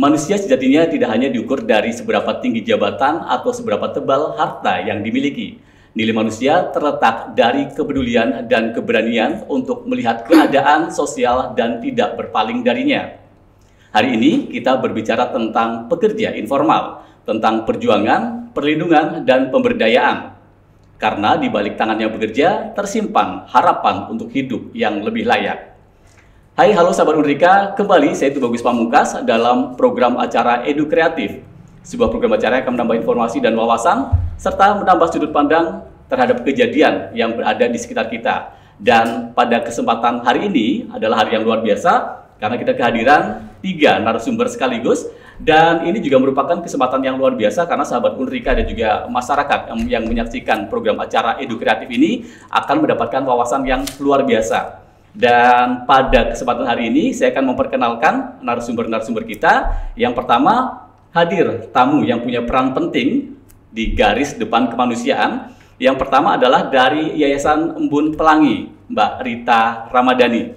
Manusia sejatinya tidak hanya diukur dari seberapa tinggi jabatan atau seberapa tebal harta yang dimiliki. Nilai manusia terletak dari kepedulian dan keberanian untuk melihat keadaan sosial dan tidak berpaling darinya. Hari ini kita berbicara tentang pekerja informal, tentang perjuangan, perlindungan, dan pemberdayaan. Karena di balik tangannya bekerja tersimpan harapan untuk hidup yang lebih layak. Hai, halo sahabat Unrika, kembali saya Tubagus Pamungkas dalam program acara Edu Kreatif. Sebuah program acara yang akan menambah informasi dan wawasan, serta menambah sudut pandang terhadap kejadian yang berada di sekitar kita. Dan pada kesempatan hari ini adalah hari yang luar biasa, karena kita kehadiran 3 narasumber sekaligus. Dan ini juga merupakan kesempatan yang luar biasa karena sahabat Unrika dan juga masyarakat yang menyaksikan program acara Edu Kreatif ini akan mendapatkan wawasan yang luar biasa. Dan pada kesempatan hari ini saya akan memperkenalkan narasumber-narasumber kita. Yang pertama, hadir tamu yang punya peran penting di garis depan kemanusiaan. Yang pertama adalah dari Yayasan Embun Pelangi, Mbak Rita Ramadhani.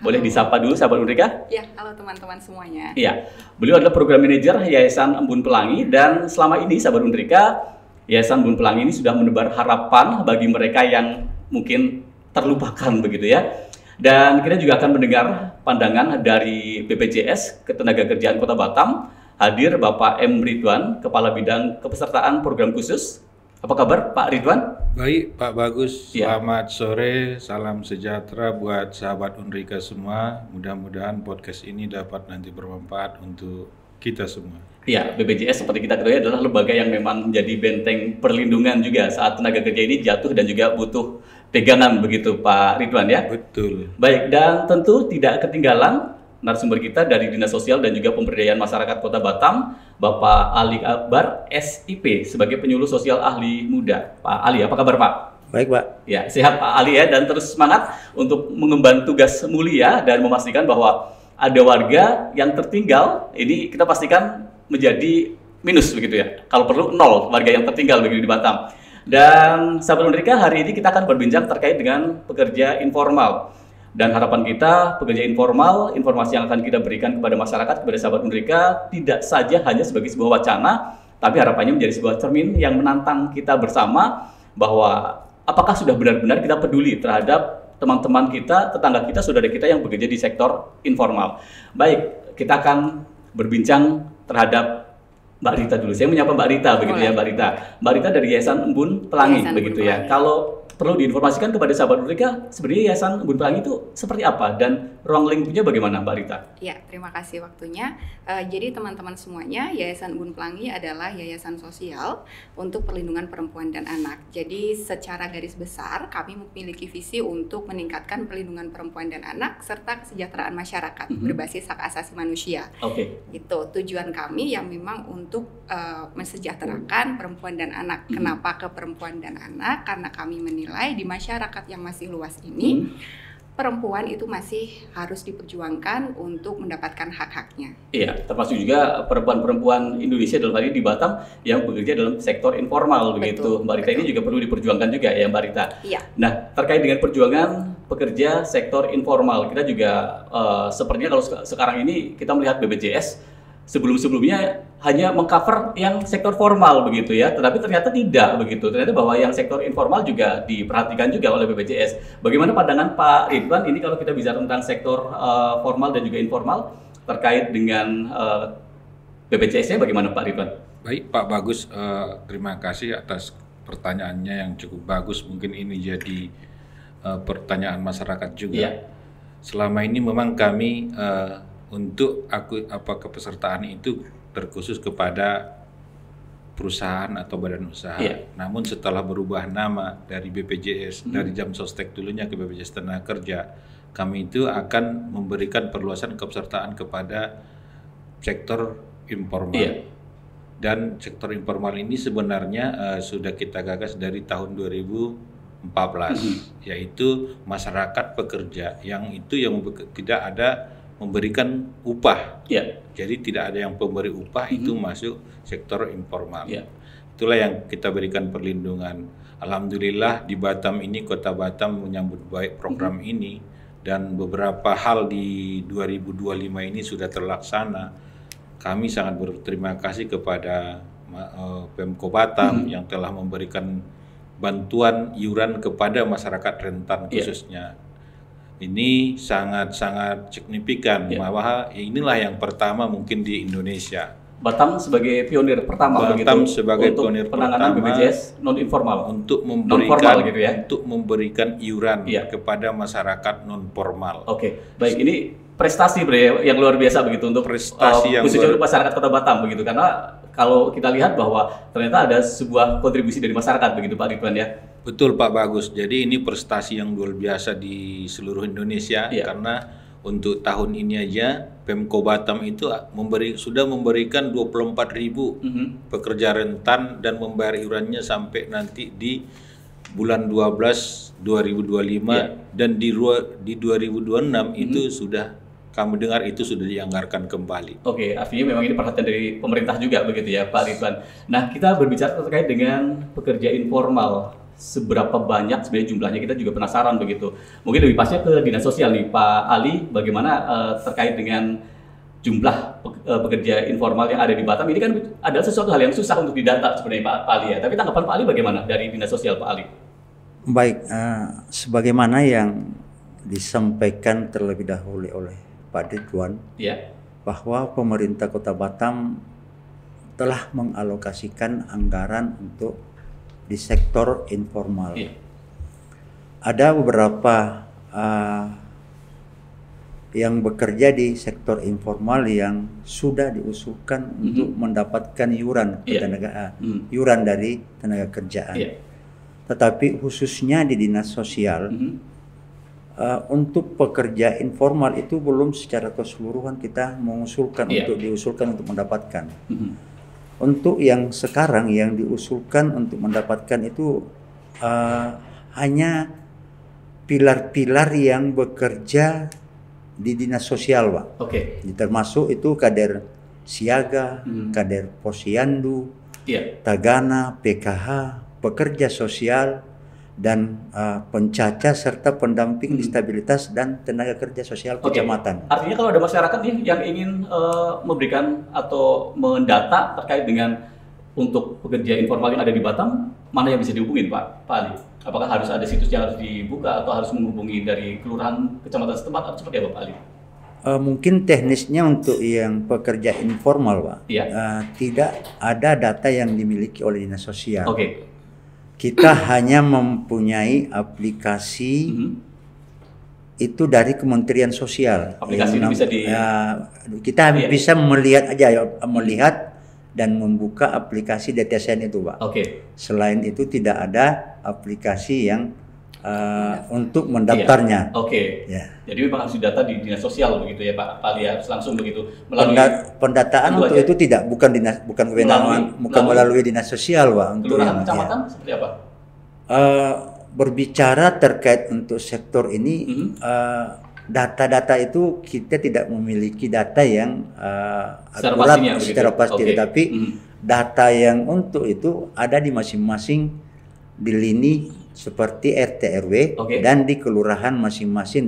Boleh disapa dulu sahabat Unrika? Ya, halo teman-teman semuanya. Iya, beliau adalah program manajer Yayasan Embun Pelangi, dan selama ini sahabat Unrika, Yayasan Embun Pelangi ini sudah menebar harapan bagi mereka yang mungkin terlupakan begitu ya. Dan kita juga akan mendengar pandangan dari BPJS Ketenagakerjaan Kota Batam. Hadir Bapak M. Ridwan, Kepala Bidang Kepesertaan Program Khusus. Apa kabar Pak Ridwan? Baik Pak Bagus, selamat sore, salam sejahtera buat sahabat Unrika semua. Mudah-mudahan podcast ini dapat nanti bermanfaat untuk kita semua. Ya, BPJS seperti kita ketahui adalah lembaga yang memang menjadi benteng perlindungan juga saat tenaga kerja ini jatuh dan juga butuh pegangan begitu Pak Ridwan ya? Betul. Baik, dan tentu tidak ketinggalan narasumber kita dari Dinas Sosial dan juga Pemberdayaan Masyarakat Kota Batam, Bapak Ali Akbar, SIP, sebagai penyuluh sosial ahli muda. Pak Ali, apa kabar Pak? Baik Pak. Ya, sehat Pak Ali ya, dan terus semangat untuk mengemban tugas mulia dan memastikan bahwa ada warga yang tertinggal, ini kita pastikan menjadi minus begitu ya. Kalau perlu 0 warga yang tertinggal begitu di Batam. Dan sahabat Unrika, hari ini kita akan berbincang terkait dengan pekerja informal. Dan harapan kita, pekerja informal, informasi yang akan kita berikan kepada masyarakat, kepada sahabat Unrika, tidak saja hanya sebagai sebuah wacana, tapi harapannya menjadi sebuah cermin yang menantang kita bersama bahwa apakah sudah benar-benar kita peduli terhadap teman-teman kita, tetangga kita, saudara kita yang bekerja di sektor informal. Baik, kita akan berbincang terhadap Mbak Rita dulu. Saya menyapa Mbak Rita begitu ya, Mbak Rita. Mbak Rita dari Yayasan Embun Pelangi begitu ya. Kalau perlu diinformasikan kepada sahabat Unrika, sebenarnya Yayasan Embun Pelangi itu seperti apa dan ruang lingkupnya bagaimana Mbak Rita? Ya, terima kasih waktunya. Jadi teman-teman semuanya, Yayasan Embun Pelangi adalah yayasan sosial untuk perlindungan perempuan dan anak. Jadi secara garis besar kami memiliki visi untuk meningkatkan perlindungan perempuan dan anak serta kesejahteraan masyarakat berbasis hak asasi manusia. Oke. Itu tujuan kami yang memang untuk mensejahterakan perempuan dan anak. Kenapa ke perempuan dan anak? Karena kami menilai di masyarakat yang masih luas ini perempuan itu masih harus diperjuangkan untuk mendapatkan hak-haknya. Iya, termasuk juga perempuan-perempuan Indonesia dalam hal ini di Batam yang bekerja dalam sektor informal begitu. Mbak Rita, ini juga perlu diperjuangkan juga ya Mbak Rita. Iya. Nah, terkait dengan perjuangan pekerja sektor informal, kita juga sepertinya kalau sekarang ini kita melihat BPJS sebelum-sebelumnya hanya mengcover yang sektor formal begitu ya, tetapi ternyata tidak begitu. Ternyata bahwa yang sektor informal juga diperhatikan juga oleh BPJS. Bagaimana pandangan Pak Ridwan ini kalau kita bicara tentang sektor formal dan juga informal terkait dengan BPJS-nya, bagaimana Pak Ridwan? Baik Pak Bagus, terima kasih atas pertanyaannya yang cukup bagus. Mungkin ini jadi pertanyaan masyarakat juga. Iya. Selama ini memang kami untuk kepesertaan itu terkhusus kepada perusahaan atau badan usaha. Iya. Namun setelah berubah nama dari BPJS, dari Jam Sostek dulunya ke BPJS Tenaga Kerja, kami itu akan memberikan perluasan kepesertaan kepada sektor informal. Iya. Dan sektor informal ini sebenarnya sudah kita gagas dari tahun 2014, yaitu masyarakat pekerja yang tidak ada memberikan upah. Ya. Jadi tidak ada yang pemberi upah itu masuk sektor informal. Ya. Itulah yang kita berikan perlindungan. Alhamdulillah di Batam ini, Kota Batam menyambut baik program ini, dan beberapa hal di 2025 ini sudah terlaksana. kami sangat berterima kasih kepada Pemko Batam yang telah memberikan bantuan iuran kepada masyarakat rentan khususnya. Ini sangat-sangat signifikan bahwa inilah yang pertama mungkin di Indonesia. Batam sebagai pionir pertama Batam begitu, sebagai untuk pionir penanganan pertama BPJS non informal untuk gitu ya. untuk memberikan iuran kepada masyarakat non formal. Oke, baik, ini prestasi yang luar biasa begitu untuk prestasi yang khususnya untuk masyarakat Kota Batam begitu, karena kalau kita lihat bahwa ternyata ada sebuah kontribusi dari masyarakat begitu Pak Ridwan ya. Betul Pak Bagus. Jadi ini prestasi yang luar biasa di seluruh Indonesia karena untuk tahun ini aja Pemko Batam itu sudah memberikan 24.000 pekerja rentan dan membayar iurannya sampai nanti di bulan 12 2025 dan di 2026 itu sudah kami dengar itu sudah dianggarkan kembali. Oke, artinya memang ini perhatian dari pemerintah juga begitu ya Pak Ridwan. Nah, kita berbicara terkait dengan pekerja informal. Seberapa banyak sebenarnya jumlahnya, kita juga penasaran begitu. Mungkin lebih pasnya ke Dinas Sosial nih, Pak Ali, bagaimana terkait dengan jumlah pekerja informal yang ada di Batam. Ini kan adalah sesuatu hal yang susah untuk didata sebenarnya Pak Ali ya. Tapi tanggapan Pak Ali bagaimana dari Dinas Sosial Pak Ali? Baik, sebagaimana yang disampaikan terlebih dahulu oleh Pak Ridwan, bahwa pemerintah Kota Batam telah mengalokasikan anggaran untuk di sektor informal. Ada beberapa yang bekerja di sektor informal yang sudah diusulkan untuk mendapatkan iuran iuran dari tenaga kerjaan. Tetapi khususnya di Dinas Sosial, untuk pekerja informal itu belum secara keseluruhan kita mengusulkan untuk mendapatkan. Untuk yang sekarang yang diusulkan untuk mendapatkan itu hanya pilar-pilar yang bekerja di Dinas Sosial, Pak. Termasuk itu kader siaga, kader posyandu, tagana, PKH, pekerja sosial, dan pencaca serta pendamping disabilitas dan tenaga kerja sosial kecamatan. Artinya kalau ada masyarakat nih yang ingin memberikan atau mendata terkait dengan untuk pekerja informal yang ada di Batam, mana yang bisa dihubungin Pak Ali? Apakah harus ada situs yang harus dibuka atau harus menghubungi dari kelurahan kecamatan setempat atau seperti apa Pak Ali? Mungkin teknisnya untuk yang pekerja informal, Pak, tidak ada data yang dimiliki oleh Dinas Sosial. Kita hanya mempunyai aplikasi itu dari Kementerian Sosial. Aplikasi itu bisa kita bisa melihat melihat dan membuka aplikasi DTSN itu, Pak. Selain itu tidak ada aplikasi yang untuk mendaftarnya. Jadi memang harus didata di Dinas Sosial begitu ya Pak Ali, harus langsung begitu melalui pendataan untuk itu bukan melalui Dinas Sosial, Pak. Untuk kelurahan kecamatan seperti apa? Berbicara terkait untuk sektor ini, data-data itu kita tidak memiliki data yang akurat secara pasti, tetapi data yang untuk itu ada di masing-masing di lini seperti RT RW dan di kelurahan masing-masing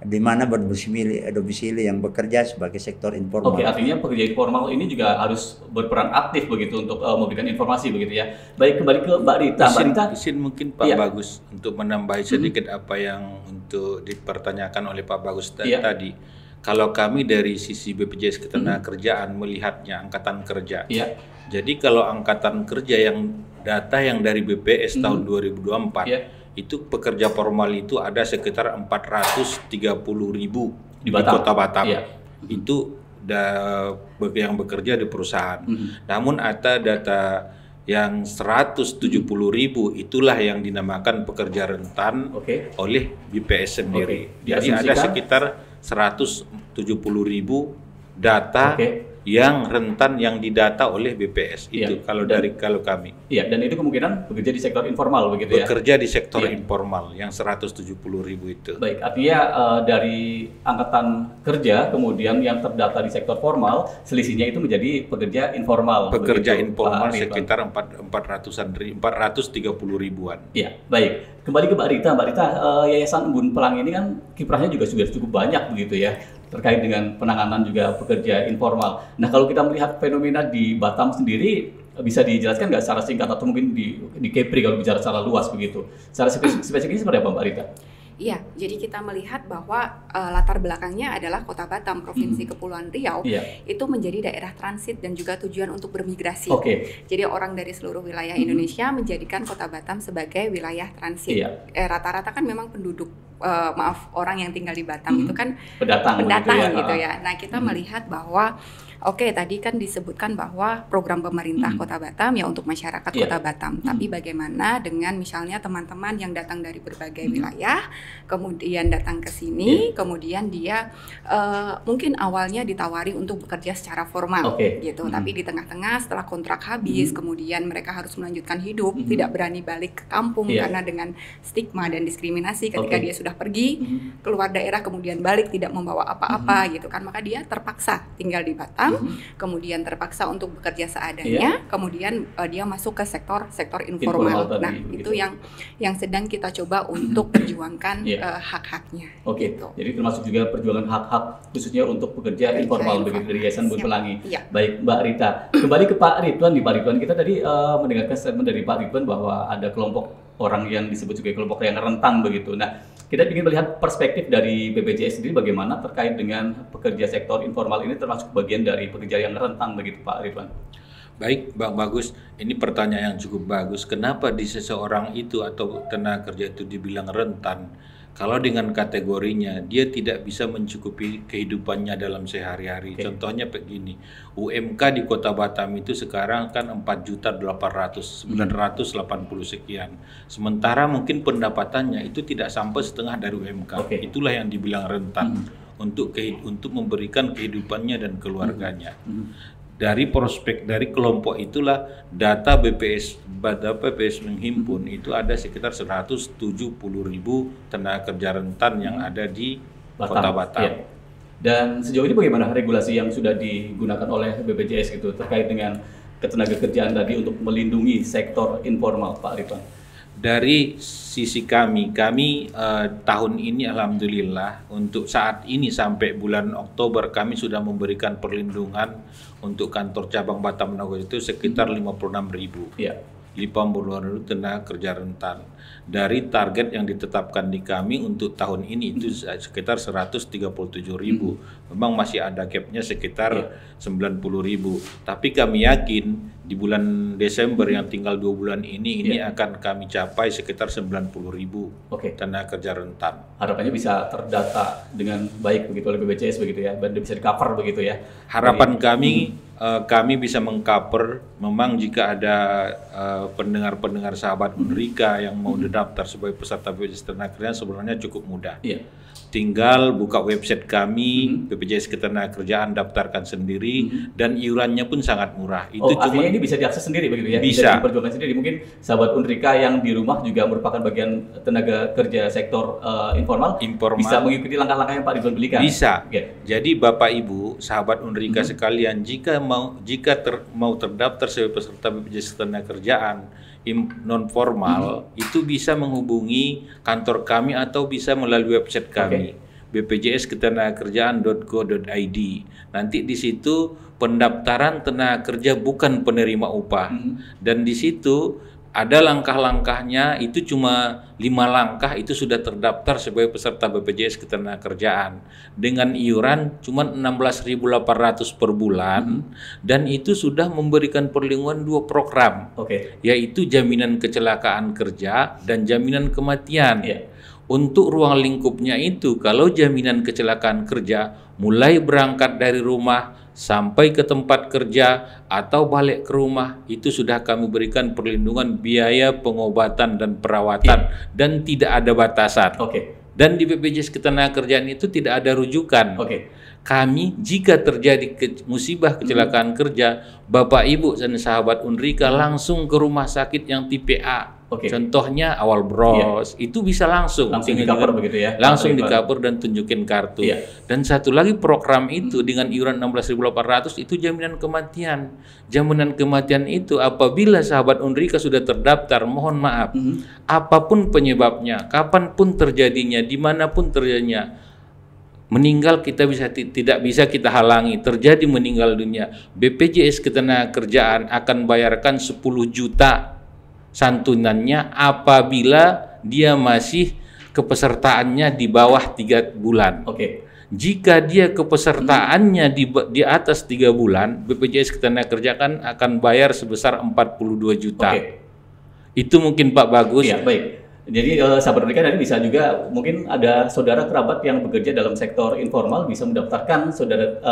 di mana berdomisili yang bekerja sebagai sektor informal. Artinya pekerja informal ini juga harus berperan aktif begitu untuk memberikan informasi begitu ya. Baik, kembali ke Mbak Rita. Izin mungkin Pak Bagus untuk menambahi sedikit apa yang untuk dipertanyakan oleh Pak Bagus tadi. Kalau kami dari sisi BPJS Ketenagakerjaan melihatnya angkatan kerja. Jadi kalau angkatan kerja yang data yang dari BPS tahun 2024 itu pekerja formal itu ada sekitar 430.000 di Kota Batam. Itu yang bekerja di perusahaan. Namun ada data yang 170.000 itulah yang dinamakan pekerja rentan oleh BPS sendiri. Jadi ada sekitar 170.000 data yang rentan yang didata oleh BPS itu kalau kami. Iya, dan itu kemungkinan bekerja di sektor informal begitu ya. Bekerja di sektor informal yang 170.000 itu. Baik, artinya dari angkatan kerja kemudian yang terdata di sektor formal, selisihnya itu menjadi pekerja informal. Pekerja informal sekitar 430.000-an. Iya, baik. Kembali ke Mbak Rita. Mbak Rita, Yayasan Embun Pelangi ini kan kiprahnya juga sudah cukup banyak begitu ya, terkait dengan penanganan juga pekerja informal. Nah, kalau kita melihat fenomena di Batam sendiri, bisa dijelaskan nggak secara singkat atau mungkin di Kepri kalau bicara secara luas begitu? Secara spesifiknya seperti apa Mbak Rita? Iya, jadi kita melihat bahwa latar belakangnya adalah Kota Batam, Provinsi Kepulauan Riau, itu menjadi daerah transit dan juga tujuan untuk bermigrasi. Jadi orang dari seluruh wilayah Indonesia menjadikan Kota Batam sebagai wilayah transit. Rata-rata kan memang penduduk, orang yang tinggal di Batam itu kan pendatang gitu ya. Nah, kita melihat bahwa tadi kan disebutkan bahwa program pemerintah Kota Batam ya untuk masyarakat Kota Batam. Tapi bagaimana dengan misalnya teman-teman yang datang dari berbagai wilayah, kemudian datang ke sini, kemudian dia mungkin awalnya ditawari untuk bekerja secara formal gitu. Tapi di tengah-tengah setelah kontrak habis, kemudian mereka harus melanjutkan hidup, tidak berani balik ke kampung karena dengan stigma dan diskriminasi ketika dia sudah pergi keluar daerah kemudian balik tidak membawa apa-apa gitu kan. Maka dia terpaksa tinggal di Batam. Kemudian terpaksa untuk bekerja seadanya, kemudian dia masuk ke sektor informal. Nah, itu yang sedang kita coba untuk perjuangkan hak-haknya. Gitu. Jadi termasuk juga perjuangan hak-hak khususnya untuk pekerja informal begitu dari Yayasan Embun Pelangi. Baik, Mbak Rita. Kembali ke Pak Ridwan nih, Pak Ridwan. Kita tadi mendengarkan statement dari Pak Ridwan bahwa ada kelompok orang yang disebut sebagai kelompok yang rentan begitu. Nah, kita ingin melihat perspektif dari BPJS sendiri bagaimana terkait dengan pekerja sektor informal ini termasuk bagian dari pekerja yang rentan begitu Pak Ridwan. Baik, Bang Bagus, ini pertanyaan yang cukup bagus. Kenapa di seseorang itu atau tenaga kerja itu dibilang rentan? Kalau dengan kategorinya dia tidak bisa mencukupi kehidupannya dalam sehari-hari. Contohnya begini, UMK di Kota Batam itu sekarang kan 4.800.980 sekian. Sementara mungkin pendapatannya itu tidak sampai setengah dari UMK. Itulah yang dibilang rentan untuk memberikan kehidupannya dan keluarganya. Dari prospek dari kelompok itulah data BPS menghimpun itu ada sekitar 170.000 tenaga kerja rentan yang ada di Kota Batam. Dan sejauh ini bagaimana regulasi yang sudah digunakan oleh BPJS gitu terkait dengan ketenaga kerjaan tadi untuk melindungi sektor informal, Pak Ridwan? Dari sisi kami tahun ini alhamdulillah untuk saat ini sampai bulan Oktober kami sudah memberikan perlindungan untuk kantor cabang Batam Nagoya itu sekitar 56.000. 50.000 tenaga kerja rentan. Dari target yang ditetapkan di kami untuk tahun ini itu sekitar 137.000. Memang masih ada gapnya sekitar 90.000. Tapi kami yakin di bulan Desember yang tinggal 2 bulan ini akan kami capai sekitar 90.000 tenaga kerja rentan. Harapannya bisa terdata dengan baik begitu oleh BPJS begitu ya, dan bisa di-cover begitu ya. Harapan kami bisa meng-cover. Memang jika ada pendengar-pendengar sahabat Unrika yang mau daftar sebagai peserta BPJS Ketenagakerjaan sebenarnya cukup mudah. Tinggal buka website kami, BPJS Ketenagakerjaan, daftarkan sendiri, dan iurannya pun sangat murah. Itu artinya ini bisa diakses sendiri begitu ya? Bisa diperjuangkan sendiri. Mungkin sahabat Unrika yang di rumah juga merupakan bagian tenaga kerja sektor informal bisa mengikuti langkah-langkah yang Pak Ridwan berikan. Bisa. Jadi Bapak Ibu, sahabat Unrika sekalian, jika mau terdaftar sebagai peserta BPJS Ketenagakerjaan non formal itu bisa menghubungi kantor kami atau bisa melalui website kami bpjsketenagakerjaan.go.id. Nanti di situ pendaftaran tenaga kerja bukan penerima upah dan di situ ada langkah-langkahnya, itu cuma 5 langkah itu sudah terdaftar sebagai peserta BPJS Ketenagakerjaan dengan iuran cuma 16.800 per bulan dan itu sudah memberikan perlindungan 2 program, yaitu jaminan kecelakaan kerja dan jaminan kematian. Untuk ruang lingkupnya itu, kalau jaminan kecelakaan kerja mulai berangkat dari rumah sampai ke tempat kerja atau balik ke rumah itu sudah kami berikan perlindungan biaya pengobatan dan perawatan dan tidak ada batasan. Dan di BPJS Ketenagakerjaan itu tidak ada rujukan. Kami jika terjadi musibah kecelakaan kerja, Bapak Ibu dan sahabat Unrika langsung ke rumah sakit yang tipe A. Contohnya awal bros, itu bisa langsung di cover begitu ya. Langsung di cover dan tunjukin kartu. Dan satu lagi program itu dengan iuran 16.800 itu jaminan kematian. Jaminan kematian itu apabila sahabat Unrika sudah terdaftar, mohon maaf, apapun penyebabnya, kapanpun terjadinya, dimanapun terjadinya, meninggal kita tidak bisa kita halangi, terjadi meninggal dunia, BPJS Ketenagakerjaan akan bayarkan 10 juta santunannya apabila dia masih kepesertaannya di bawah 3 bulan. Jika dia kepesertaannya di atas 3 bulan, BPJS Ketenagakerjaan akan bayar sebesar 42 juta. Itu mungkin Pak Bagus. Baik. Jadi sahabat Unrika tadi bisa juga mungkin ada saudara kerabat yang bekerja dalam sektor informal bisa mendaftarkan saudara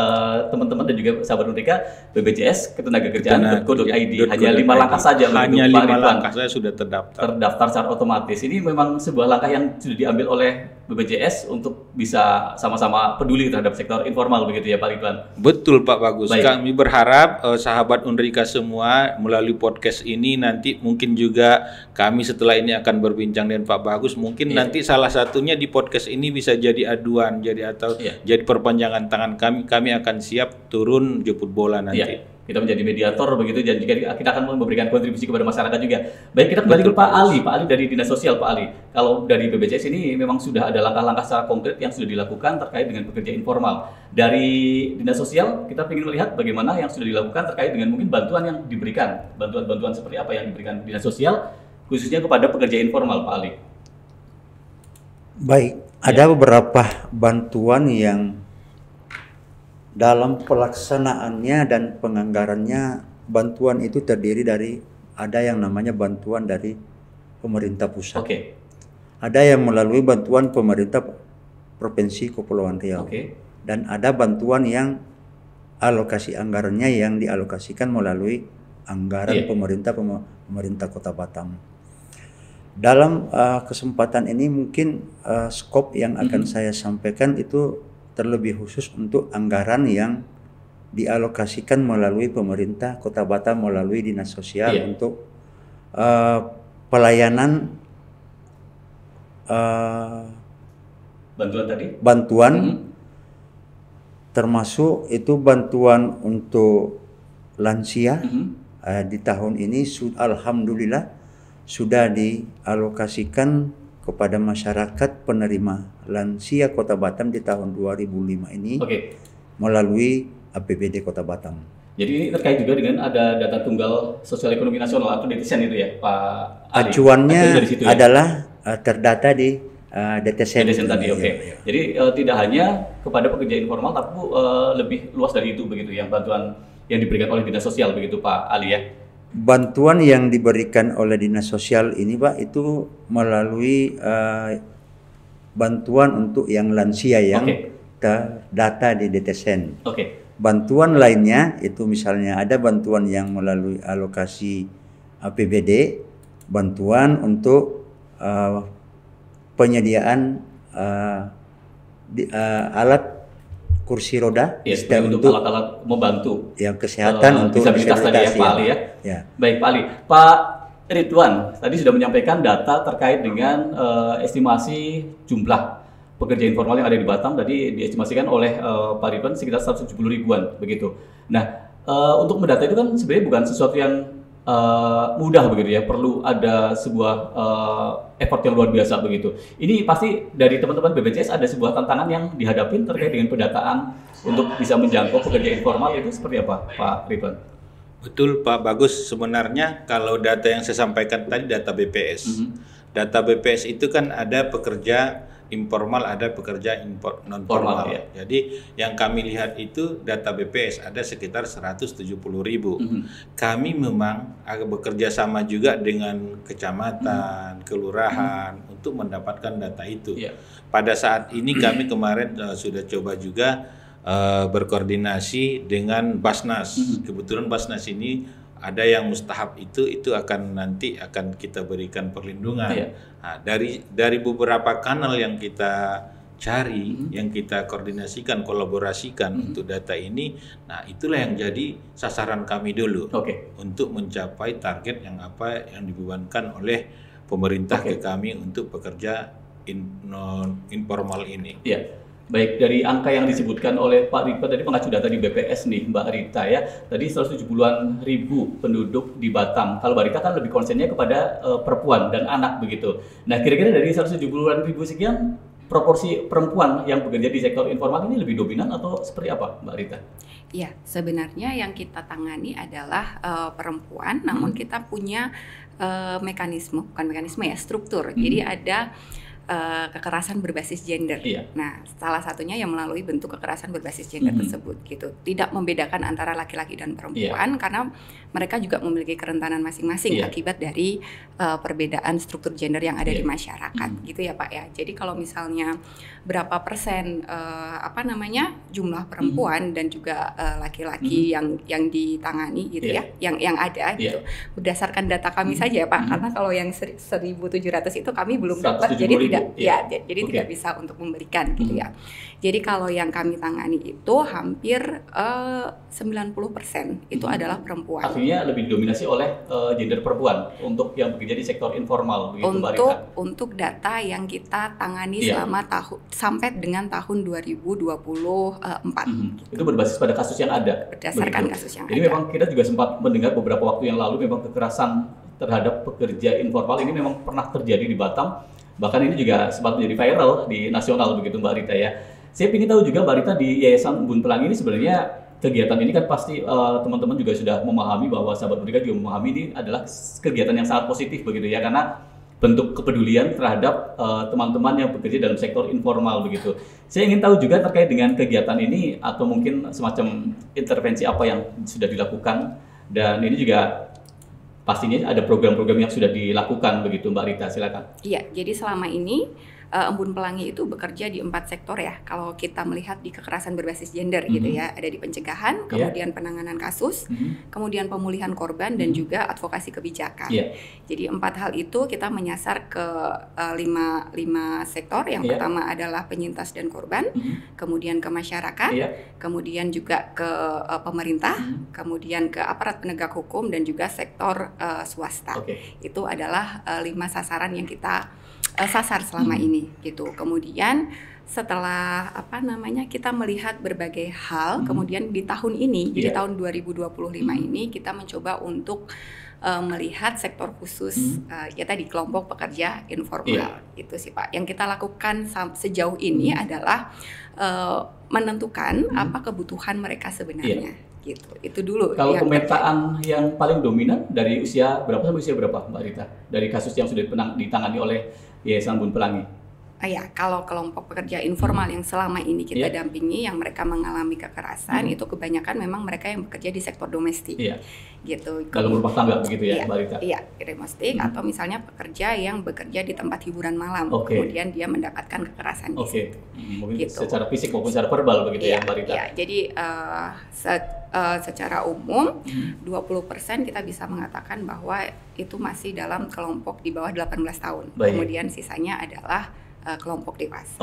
teman-teman dan juga sahabat Unrika BPJS Ketenagakerjaan.co.id. Hanya 5 langkah saja. Hanya 5 langkah saya sudah terdaftar secara otomatis. Ini memang sebuah langkah yang sudah diambil oleh BPJS untuk bisa sama-sama peduli terhadap sektor informal begitu ya Pak Ridwan. Betul Pak Bagus. Kami berharap sahabat Unrika semua melalui podcast ini nanti mungkin juga kami setelah ini akan berbincang dengan Pak Bagus, mungkin nanti salah satunya di podcast ini bisa jadi aduan, jadi perpanjangan tangan kami akan siap turun jemput bola nanti. Kita menjadi mediator begitu, dan juga kita akan memberikan kontribusi kepada masyarakat juga. Baik, kita kembali ke Pak Ali. Pak Ali dari Dinas Sosial. Pak Ali, kalau dari BPJS ini memang sudah ada langkah-langkah secara konkret yang sudah dilakukan terkait dengan pekerja informal. Dari Dinas Sosial, kita ingin melihat bagaimana yang sudah dilakukan terkait dengan mungkin bantuan yang diberikan. Bantuan seperti apa yang diberikan Dinas Sosial, khususnya kepada pekerja informal, Pak Ali. Baik, ada beberapa bantuan yang dalam pelaksanaannya dan penganggarannya, bantuan itu terdiri dari ada yang namanya bantuan dari pemerintah pusat. Ada yang melalui bantuan pemerintah Provinsi Kepulauan Riau. Dan ada bantuan yang alokasi anggarannya yang dialokasikan melalui anggaran pemerintah Kota Batam. Dalam kesempatan ini mungkin skop yang akan saya sampaikan itu terlebih khusus untuk anggaran yang dialokasikan melalui pemerintah Kota Batam melalui Dinas Sosial untuk pelayanan bantuan termasuk itu bantuan untuk lansia. Di tahun ini alhamdulillah sudah dialokasikan kepada masyarakat penerima lansia Kota Batam di tahun 2005 ini melalui APBD Kota Batam. Jadi ini terkait juga dengan ada data tunggal sosial ekonomi nasional atau DTSN itu ya Pak Ali? Acuannya adalah terdata di DTSN tadi. Jadi tidak hanya kepada pekerja informal tapi lebih luas dari itu begitu yang bantuan yang diberikan oleh Dinas Sosial begitu Pak Ali ya? Bantuan yang diberikan oleh Dinas Sosial ini Pak itu melalui bantuan untuk yang lansia yang terdata di DTSN. Bantuan lainnya itu misalnya ada bantuan yang melalui alokasi APBD, bantuan untuk penyediaan alat kursi roda untuk alat-alat membantu yang kesehatan untuk disabilitas tadi ya Pak Ali ya. Baik Pak Ali. Pak Ridwan tadi sudah menyampaikan data terkait dengan estimasi jumlah pekerja informal yang ada di Batam, tadi diestimasikan oleh Pak Ridwan sekitar 170 ribuan begitu. Nah, untuk mendata itu kan sebenarnya bukan sesuatu yang mudah begitu ya, perlu ada sebuah effort yang luar biasa begitu. Ini pasti dari teman-teman BPJS ada sebuah tantangan yang dihadapi terkait dengan pendataan untuk bisa menjangkau pekerja informal, itu seperti apa Pak Ridwan? Betul Pak Bagus, sebenarnya kalau data yang saya sampaikan tadi data BPS. Data BPS itu kan ada pekerja informal, ada pekerja non formal ya. Jadi yang kami lihat itu data BPS ada sekitar 170 ribu. Kami memang bekerja sama juga dengan kecamatan, kelurahan untuk mendapatkan data itu. Pada saat ini kami kemarin sudah coba juga berkoordinasi dengan Basnas. Kebetulan Basnas ini ada yang mustahab itu akan nanti akan kita berikan perlindungan. Nah, dari beberapa kanal yang kita cari, yang kita koordinasikan, kolaborasikan untuk data ini, nah itulah yang jadi sasaran kami dulu untuk mencapai target yang dibebankan oleh pemerintah ke kami untuk pekerja non informal ini. Baik, dari angka yang disebutkan oleh Pak Ridwan tadi, pengacu data di BPS nih Mbak Rita ya, tadi 170-an ribu penduduk di Batam. Kalau Mbak Rita kan lebih konsennya kepada perempuan dan anak begitu. Nah, kira-kira dari 170-an ribu sekian, proporsi perempuan yang bekerja di sektor informal ini lebih dominan atau seperti apa Mbak Rita? Iya, sebenarnya yang kita tangani adalah perempuan, namun kita punya struktur. Jadi ada kekerasan berbasis gender. Nah, salah satunya yang melalui bentuk kekerasan berbasis gender tersebut gitu. Tidak membedakan antara laki-laki dan perempuan karena mereka juga memiliki kerentanan masing-masing akibat dari perbedaan struktur gender yang ada di masyarakat gitu ya Pak ya. Jadi kalau misalnya berapa persen jumlah perempuan dan juga laki-laki yang ditangani gitu yang ada gitu. Berdasarkan data kami saja Pak, karena kalau yang 1.700 itu kami belum dapat, jadi tidak bisa untuk memberikan gitu ya. Jadi kalau yang kami tangani itu hampir 90% itu adalah perempuan. Artinya lebih didominasi oleh gender perempuan untuk yang bekerja di sektor informal begitu Mbak Rita? Untuk data yang kita tangani selama sampai dengan tahun 2024. Itu berbasis pada kasus yang ada? Berdasarkan kasus yang ada. Jadi memang kita juga sempat mendengar beberapa waktu yang lalu memang kekerasan terhadap pekerja informal ini memang pernah terjadi di Batam. Bahkan ini juga sempat menjadi viral di nasional begitu Mbak Rita ya. Saya ingin tahu juga Mbak Rita, di Yayasan Embun Pelangi ini sebenarnya kegiatan ini kan pasti teman-teman juga sudah memahami bahwa sahabat Merdeka juga memahami ini adalah kegiatan yang sangat positif begitu ya, karena bentuk kepedulian terhadap teman-teman yang bekerja dalam sektor informal begitu. Saya ingin tahu juga terkait dengan kegiatan ini atau mungkin semacam intervensi apa yang sudah dilakukan, dan ini juga pastinya ada program-program yang sudah dilakukan begitu Mbak Rita, silakan. Iya, jadi selama ini Embun Pelangi itu bekerja di 4 sektor ya. Kalau kita melihat di kekerasan berbasis gender gitu ya, ada di pencegahan, kemudian penanganan kasus, kemudian pemulihan korban dan juga advokasi kebijakan. Jadi 4 hal itu kita menyasar ke 5 sektor. Yang pertama adalah penyintas dan korban, kemudian ke masyarakat, kemudian juga ke pemerintah, kemudian ke aparat penegak hukum dan juga sektor swasta. Itu adalah 5 sasaran yang kita sasar selama ini gitu. Kemudian setelah kita melihat berbagai hal, kemudian di tahun ini, jadi tahun 2025 ini kita mencoba untuk melihat sektor khusus ya tadi kelompok pekerja informal itu sih Pak. Yang kita lakukan sejauh ini adalah menentukan apa kebutuhan mereka sebenarnya. Gitu. Itu dulu. Kalau pemetaan yang paling dominan dari usia berapa sampai usia berapa Mbak Rita? Dari kasus yang sudah ditangani oleh Yayasan Embun Pelangi. Kalau kelompok pekerja informal yang selama ini kita dampingi, yang mereka mengalami kekerasan, itu kebanyakan memang mereka yang bekerja di sektor domestik. Gitu. Dalam rumah tangga begitu ya Mbak Rita? Iya, domestik atau misalnya pekerja yang bekerja di tempat hiburan malam, kemudian dia mendapatkan kekerasan di situ. Mungkin gitu. Secara fisik maupun secara verbal begitu ya Mbak Rita? Iya, jadi secara umum 20% kita bisa mengatakan bahwa itu masih dalam kelompok di bawah 18 tahun. Kemudian sisanya adalah kelompok dewasa.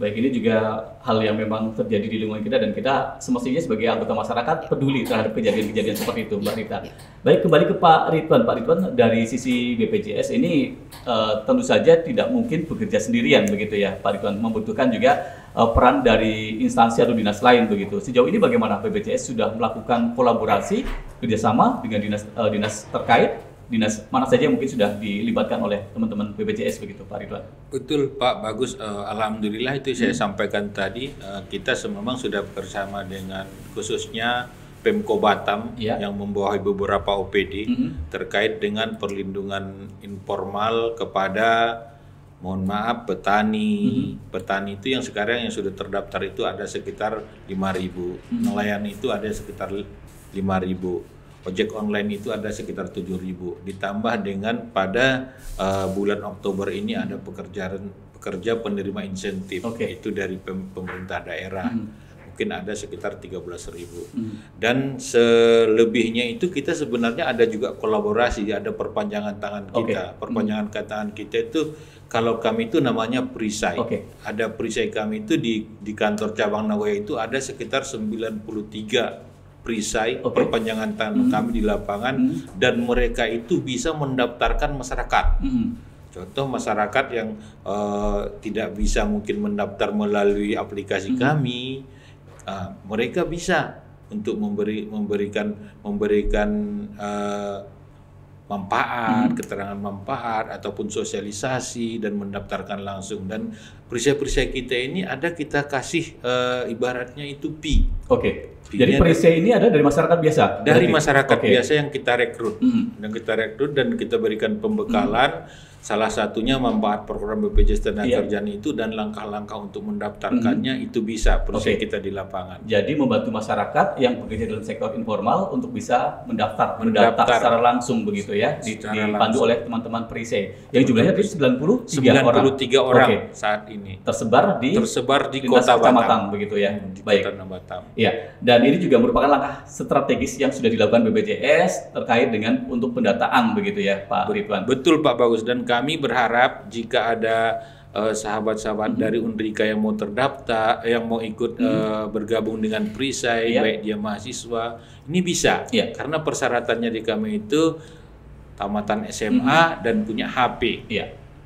Baik, ini juga hal yang memang terjadi di lingkungan kita dan kita semestinya sebagai anggota masyarakat peduli terhadap kejadian-kejadian seperti itu Mbak Rita. Baik, kembali ke Pak Ridwan. Pak Ridwan, dari sisi BPJS ini tentu saja tidak mungkin bekerja sendirian begitu ya Pak Ridwan, membutuhkan juga peran dari instansi atau dinas lain begitu. Sejauh ini bagaimana BPJS sudah melakukan kolaborasi kerjasama dengan dinas terkait? Dinas mana saja yang mungkin sudah dilibatkan oleh teman-teman BPJS begitu Pak Ridwan? Betul Pak, bagus. Alhamdulillah itu saya sampaikan tadi, kita memang sudah bersama dengan khususnya Pemko Batam yang membawahi beberapa OPD terkait dengan perlindungan informal kepada petani. Petani itu yang sekarang yang sudah terdaftar itu ada sekitar 5.000, nelayan itu ada sekitar 5.000. Ojek online itu ada sekitar 7.000, ditambah dengan pada bulan Oktober ini ada pekerja penerima insentif itu dari pemerintah daerah. mungkin ada sekitar 13.000. Dan selebihnya itu kita sebenarnya ada juga kolaborasi, ada perpanjangan tangan kita. Perpanjangan tangan kita itu kalau kami itu namanya perisai. Ada perisai kami itu di kantor cabang Nagoya itu ada sekitar 93 perisai perpanjangan tangan kami di lapangan, dan mereka itu bisa mendaftarkan masyarakat. Contoh masyarakat yang tidak bisa mungkin mendaftar melalui aplikasi kami, mereka bisa untuk memberikan manfaat, keterangan manfaat ataupun sosialisasi dan mendaftarkan langsung. Dan perisai-perisai kita ini kita kasih ibaratnya itu P. Jadi perisai ini ada dari masyarakat biasa? Dari masyarakat biasa yang kita rekrut. Dan kita berikan pembekalan. Salah satunya manfaat program BPJS Tenagakerjaan itu, dan langkah-langkah untuk mendaftarkannya itu bisa perisai kita di lapangan. Jadi membantu masyarakat yang bekerja dalam sektor informal untuk bisa mendaftar secara langsung begitu ya, dipandu oleh teman-teman perisai. Yang jumlahnya 93 orang saat ini. Tersebar di kota Batam begitu ya. Baik. Kota Batam. Ya, dan ini juga merupakan langkah strategis yang sudah dilakukan BPJS terkait dengan untuk pendataan begitu ya, Pak Ridwan. Betul Pak Bagus, dan kami berharap jika ada sahabat-sahabat dari Undrika yang mau terdaftar, yang mau ikut bergabung dengan perisai, baik dia mahasiswa, ini bisa. Karena persyaratannya di kami itu tamatan SMA dan punya HP.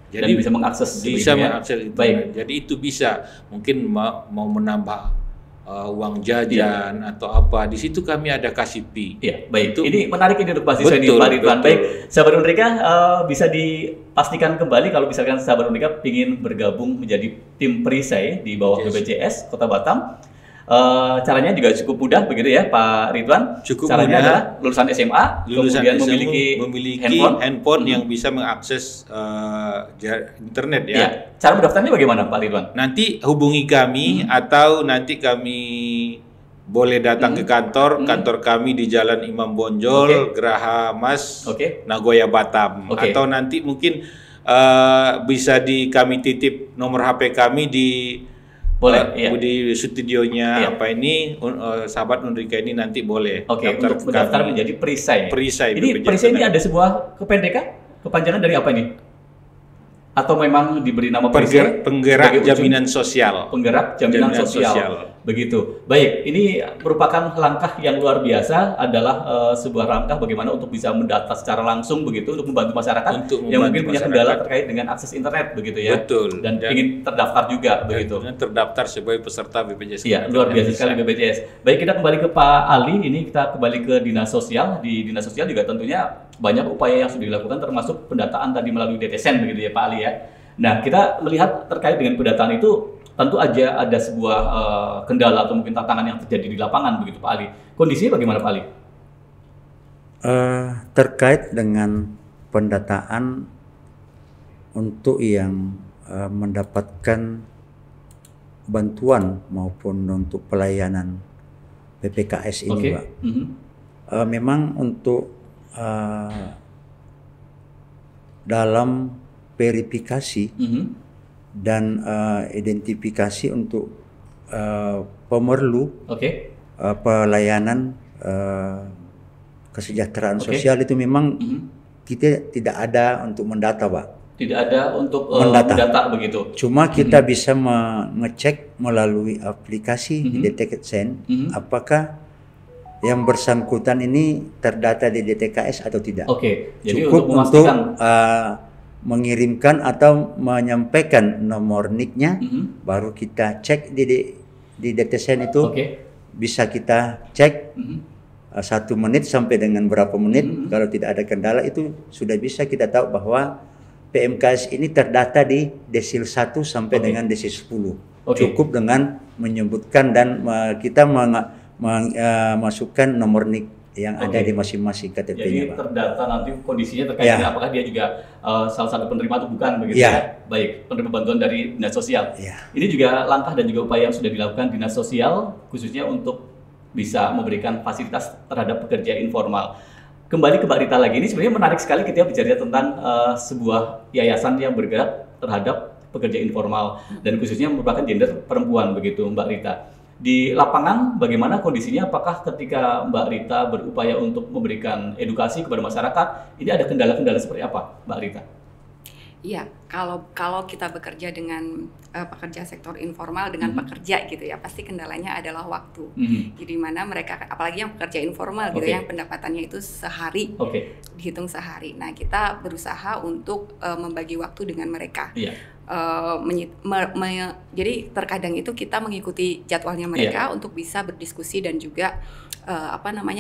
Jadi bisa mengakses internet. Baik. Jadi itu bisa, mungkin mau menambah uang jajan atau apa, di situ kami ada kasih P. Baik. Ini menarik ini untuk mahasiswa ini, Pak Ridwan. Baik, sahabat Undrika, bisa dipastikan kembali kalau misalkan sahabat Undrika ingin bergabung menjadi tim perisai di bawah BPJS Kota Batam. Caranya juga cukup mudah begitu ya, Pak Ridwan. Caranya adalah lulusan SMA, kemudian memiliki handphone yang bisa mengakses internet ya. Cara mendaftarnya bagaimana, Pak Ridwan? Nanti hubungi kami atau nanti kami boleh datang ke kantor kami di Jalan Imam Bonjol, Geraha Mas, Nagoya Batam. Atau nanti mungkin bisa kami titip nomor HP kami di di studionya sahabat Undrika ini nanti boleh untuk mendaftar menjadi perisai. Ini perisai ini ada sebuah kepanjangan dari apa ini? Atau memang diberi nama perisai? Penggerak jaminan sosial. Penggerak jaminan sosial. Begitu. Baik, ini merupakan langkah yang luar biasa, adalah sebuah langkah bagaimana untuk bisa mendata secara langsung begitu untuk membantu masyarakat yang mungkin punya kendala terkait dengan akses internet begitu ya. Betul. Dan ingin terdaftar juga begitu. Terdaftar sebagai peserta BPJS. Iya, luar biasa sekali BPJS. Baik, kita kembali ke Pak Ali. Ini kita kembali ke Dinas Sosial. Di Dinas Sosial juga tentunya banyak upaya yang sudah dilakukan, termasuk pendataan tadi melalui DTSen begitu ya Pak Ali ya. Nah, kita melihat terkait dengan pendataan itu tentu aja ada sebuah kendala atau mungkin tantangan yang terjadi di lapangan begitu Pak Ali. Kondisinya bagaimana Pak Ali? Terkait dengan pendataan untuk yang mendapatkan bantuan maupun untuk pelayanan PPKS ini, Pak. Memang untuk dalam verifikasi dan identifikasi untuk pemerlu pelayanan kesejahteraan sosial itu memang kita tidak ada untuk mendata, Pak. Tidak ada untuk mendata begitu. Cuma kita bisa mengecek melalui aplikasi di DTSen apakah yang bersangkutan ini terdata di DTKS atau tidak. Jadi cukup untuk memastikan mengirimkan atau menyampaikan nomor NIK-nya, baru kita cek di DTSen itu. Bisa kita cek 1 menit sampai dengan berapa menit. Kalau tidak ada kendala itu sudah bisa kita tahu bahwa PMKS ini terdata di desil 1 sampai dengan desil 10. Cukup dengan menyebutkan dan kita masukkan nomor NIK yang ada di masing-masing KTP-nya, Pak. Jadi terdata nanti kondisinya terkait dengan apakah dia juga salah satu penerima atau bukan begitu ya. Baik, penerima bantuan dari Dinas Sosial. Ini juga langkah dan juga upaya yang sudah dilakukan Dinas Sosial khususnya untuk bisa memberikan fasilitas terhadap pekerja informal. Kembali ke Mbak Rita lagi, ini sebenarnya menarik sekali kita bicara tentang sebuah yayasan yang bergerak terhadap pekerja informal dan khususnya merupakan gender perempuan begitu Mbak Rita. Di lapangan bagaimana kondisinya? Apakah ketika Mbak Rita berupaya untuk memberikan edukasi kepada masyarakat, ini ada kendala-kendala seperti apa, Mbak Rita? Iya, kalau kita bekerja dengan pekerja sektor informal dengan pekerja gitu ya, pasti kendalanya adalah waktu. Jadi mana mereka, apalagi yang pekerja informal gitu, yang pendapatannya itu sehari, dihitung sehari. Nah, kita berusaha untuk membagi waktu dengan mereka. Jadi terkadang itu kita mengikuti jadwalnya mereka untuk bisa berdiskusi dan juga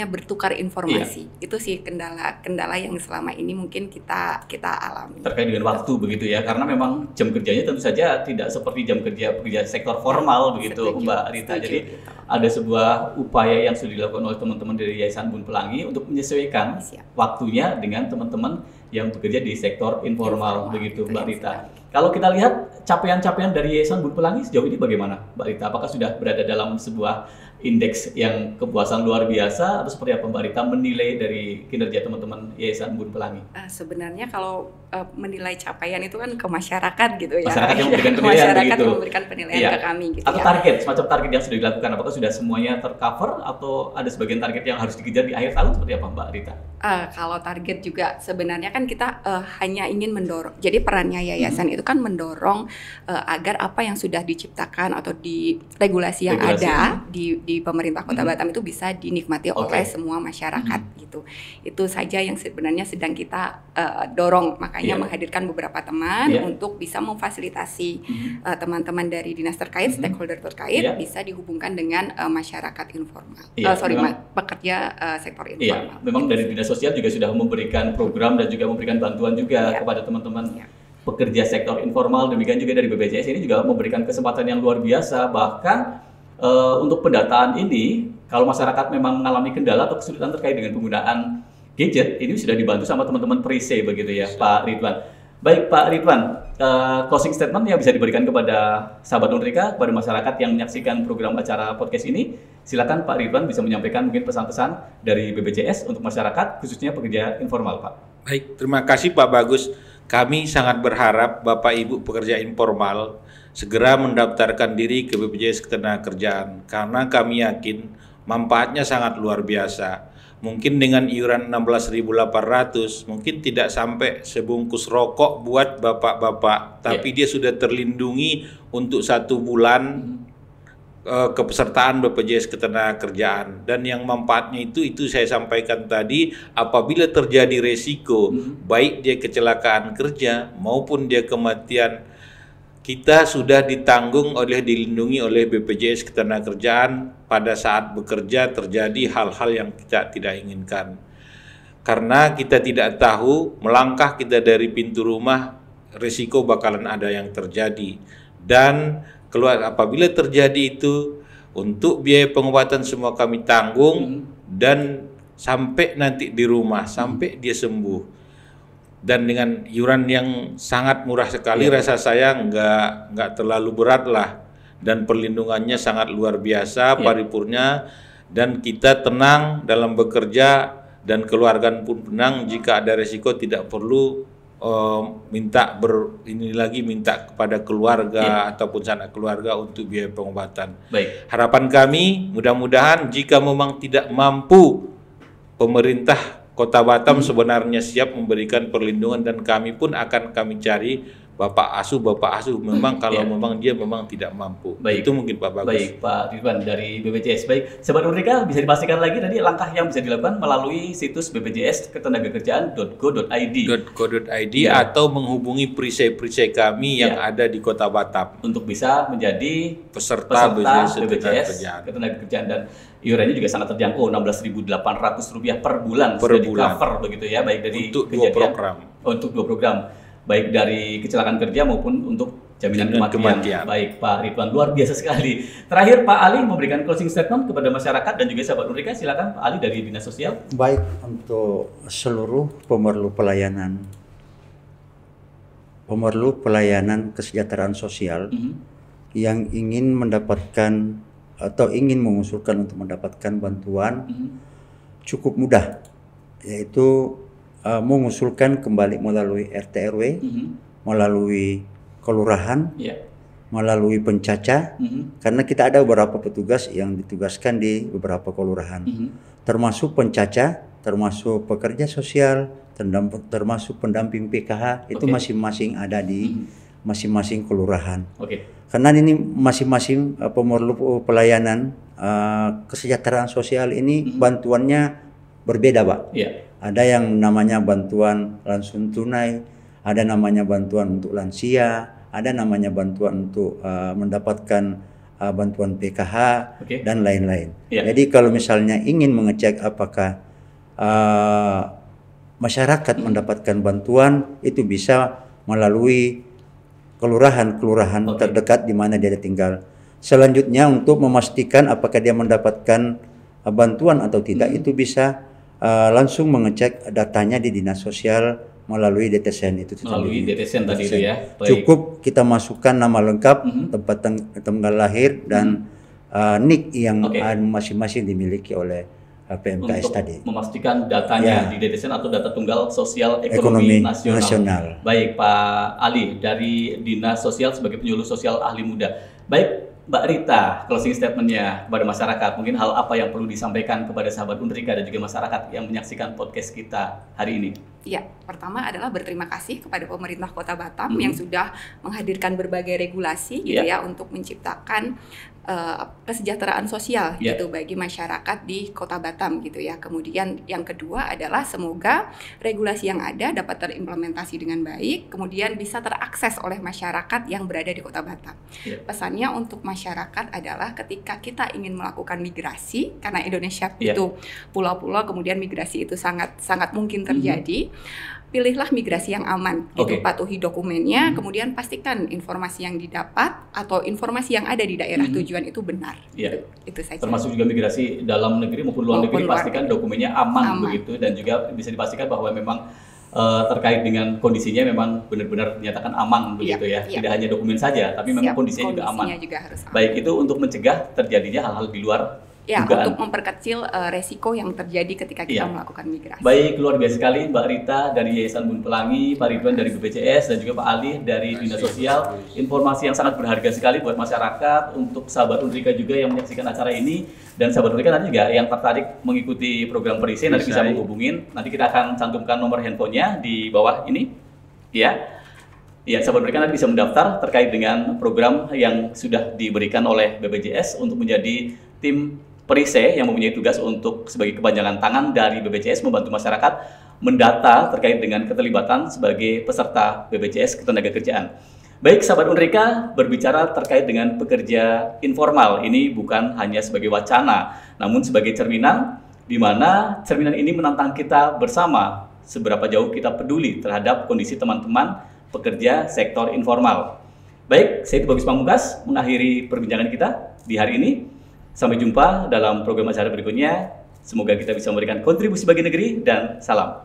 bertukar informasi. Itu sih kendala yang selama ini mungkin kita alami. Terkait dengan waktu begitu ya, karena memang jam kerjanya tentu saja tidak seperti jam kerja sektor formal begitu, Mbak Rita. Jadi ada sebuah upaya yang sudah dilakukan oleh teman-teman dari Yayasan Bun Pelangi untuk menyesuaikan waktunya dengan teman-teman yang bekerja di sektor informal begitu, Mbak Rita. Kalau kita lihat capaian-capaian dari Yayasan Bun Pelangi sejauh ini bagaimana, Mbak Rita? Apakah sudah berada dalam sebuah indeks yang kepuasan luar biasa atau seperti apa Mbak Rita menilai dari kinerja teman-teman Yayasan Bun Pelangi? Sebenarnya kalau menilai capaian itu kan ke masyarakat gitu ya. Masyarakat yang memberikan penilaian masyarakat begitu. Yang memberikan penilaian ke kami gitu. Atau target, semacam target yang sudah dilakukan, apakah sudah semuanya tercover atau ada sebagian target yang harus dikejar di akhir tahun seperti apa Mbak Rita? Kalau target juga sebenarnya kan kita hanya ingin mendorong. Jadi perannya yayasan itu kan mendorong agar apa yang sudah diciptakan atau di regulasi yang ada di pemerintah Kota Batam itu bisa dinikmati oleh semua masyarakat gitu. Itu saja yang sebenarnya sedang kita dorong, makanya menghadirkan beberapa teman untuk bisa memfasilitasi teman-teman dari dinas terkait, stakeholder terkait bisa dihubungkan dengan masyarakat informal. Pekerja sektor informal. Memang dari dinas sosial juga sudah memberikan program dan juga memberikan bantuan juga kepada teman-teman pekerja sektor informal. Demikian juga dari BPJS ini juga memberikan kesempatan yang luar biasa. Bahkan untuk pendataan ini, kalau masyarakat memang mengalami kendala atau kesulitan terkait dengan penggunaan gadget, ini sudah dibantu sama teman-teman Perisai begitu ya, Pak Ridwan. Baik Pak Ridwan, closing statement yang bisa diberikan kepada sahabat Unrika, kepada masyarakat yang menyaksikan program acara podcast ini, silakan Pak Ridwan bisa menyampaikan mungkin pesan-pesan dari BPJS untuk masyarakat, khususnya pekerja informal, Pak. Baik, terima kasih Pak Bagus. Kami sangat berharap Bapak Ibu pekerja informal segera mendaftarkan diri ke BPJS Ketenagakerjaan karena kami yakin manfaatnya sangat luar biasa. Mungkin dengan iuran 16.800 mungkin tidak sampai sebungkus rokok buat bapak-bapak, tapi dia sudah terlindungi untuk 1 bulan kepesertaan BPJS Ketenagakerjaan. Dan yang manfaatnya itu saya sampaikan tadi, apabila terjadi resiko baik dia kecelakaan kerja maupun dia kematian, kita sudah dilindungi oleh BPJS Ketenagakerjaan pada saat bekerja terjadi hal-hal yang kita tidak inginkan. Karena kita tidak tahu, melangkah kita dari pintu rumah, risiko bakalan ada yang terjadi. Dan apabila terjadi itu, untuk biaya pengobatan semua kami tanggung dan sampai nanti di rumah, sampai dia sembuh. Dan dengan iuran yang sangat murah sekali, rasa saya nggak terlalu berat lah, dan perlindungannya sangat luar biasa, paripurnya, dan kita tenang dalam bekerja dan keluarga pun tenang. Jika ada resiko tidak perlu minta kepada keluarga ataupun sanak keluarga untuk biaya pengobatan. Baik. Harapan kami mudah-mudahan jika memang tidak mampu, pemerintah Kota Batam sebenarnya siap memberikan perlindungan dan kami pun akan cari Bapak Asuh memang kalau memang dia memang tidak mampu. Baik. Itu mungkin Pak Bagus. Baik Pak Ridwan dari BPJS. Baik, Sobat Unrika bisa dipastikan lagi tadi langkah yang bisa dilakukan melalui situs BPJS ketenagakerjaan.go.id atau menghubungi perisai-perisai kami yang ada di Kota Batam untuk bisa menjadi peserta BPJS Ketenagakerjaan, dan iurannya juga sangat terjangkau, Rp16.800 per bulan sudah di-cover begitu ya, baik dari untuk dua program, baik dari kecelakaan kerja maupun untuk jaminan kematian. Baik Pak Ridwan, luar biasa sekali. Terakhir Pak Ali memberikan closing statement kepada masyarakat dan juga sahabat Unrika, silakan Pak Ali dari Dinas Sosial. Baik, untuk seluruh pemerlu pelayanan kesejahteraan sosial yang ingin mendapatkan atau ingin mengusulkan untuk mendapatkan bantuan, cukup mudah, yaitu mengusulkan kembali melalui RT RW, melalui kelurahan, melalui pencaca, karena kita ada beberapa petugas yang ditugaskan di beberapa kelurahan, termasuk pencaca, termasuk pekerja sosial, termasuk pendamping PKH, itu masing-masing ada di masing-masing kelurahan. Karena ini masing-masing pemerlu pelayanan kesejahteraan sosial ini bantuannya berbeda, Pak. Ada yang namanya bantuan langsung tunai, ada namanya bantuan untuk lansia, ada namanya bantuan untuk mendapatkan bantuan PKH dan lain-lain. Jadi kalau misalnya ingin mengecek apakah masyarakat mendapatkan bantuan, itu bisa melalui kelurahan terdekat di mana dia tinggal. Selanjutnya untuk memastikan apakah dia mendapatkan bantuan atau tidak, itu bisa langsung mengecek datanya di dinas sosial melalui DTSN itu melalui DTSN tadi itu ya. Cukup kita masukkan nama lengkap, tempat tanggal lahir dan NIK yang masing-masing dimiliki oleh PMKS tadi. Memastikan datanya di DTSN atau data tunggal sosial ekonomi nasional. Baik, Pak Ali dari Dinas Sosial sebagai penyuluh sosial ahli muda. Baik, Mbak Rita, closing statement-nya kepada masyarakat, mungkin hal apa yang perlu disampaikan kepada sahabat Unrika dan juga masyarakat yang menyaksikan podcast kita hari ini? Ya, pertama adalah berterima kasih kepada pemerintah Kota Batam yang sudah menghadirkan berbagai regulasi gitu ya untuk menciptakan kesejahteraan sosial gitu bagi masyarakat di Kota Batam gitu ya. Kemudian yang kedua adalah semoga regulasi yang ada dapat terimplementasi dengan baik, kemudian bisa terakses oleh masyarakat yang berada di Kota Batam. Pesannya untuk masyarakat adalah ketika kita ingin melakukan migrasi, karena Indonesia itu pulau-pulau, kemudian migrasi itu sangat mungkin terjadi. Pilihlah migrasi yang aman, gitu, patuhi dokumennya, kemudian pastikan informasi yang didapat atau informasi yang ada di daerah tujuan itu benar. Itu saja. Termasuk juga migrasi dalam negeri maupun luar negeri, pastikan dokumennya aman begitu, dan juga bisa dipastikan bahwa memang terkait dengan kondisinya memang benar-benar dinyatakan aman begitu ya. Tidak hanya dokumen saja, tapi memang kondisinya juga aman. Juga harus aman. Baik, itu untuk mencegah terjadinya hal-hal di luar dugaan. Untuk memperkecil resiko yang terjadi ketika kita melakukan migrasi. Baik, luar biasa sekali Mbak Rita dari Yayasan Bun Pelangi, Pak Ridwan dari BPJS, dan juga Pak Ali dari Dinas Sosial. Informasi yang sangat berharga sekali buat masyarakat, untuk sahabat Unrika juga yang menyaksikan acara ini, dan sahabat Unrika nanti juga yang tertarik mengikuti program Perisai nanti bisa menghubungin. Nanti kita akan cantumkan nomor handphonenya di bawah ini. Ya, sahabat Unrika nanti bisa mendaftar terkait dengan program yang sudah diberikan oleh BPJS untuk menjadi tim Perisai yang mempunyai tugas untuk sebagai kepanjangan tangan dari BPJS membantu masyarakat mendata terkait dengan keterlibatan sebagai peserta BPJS Ketenagakerjaan. Baik, sahabat Unrika, berbicara terkait dengan pekerja informal ini bukan hanya sebagai wacana, namun sebagai cerminan, di mana cerminan ini menantang kita bersama seberapa jauh kita peduli terhadap kondisi teman-teman pekerja sektor informal. Baik, saya Bagus Pamungkas mengakhiri perbincangan kita di hari ini. Sampai jumpa dalam program acara berikutnya. Semoga kita bisa memberikan kontribusi bagi negeri, dan salam.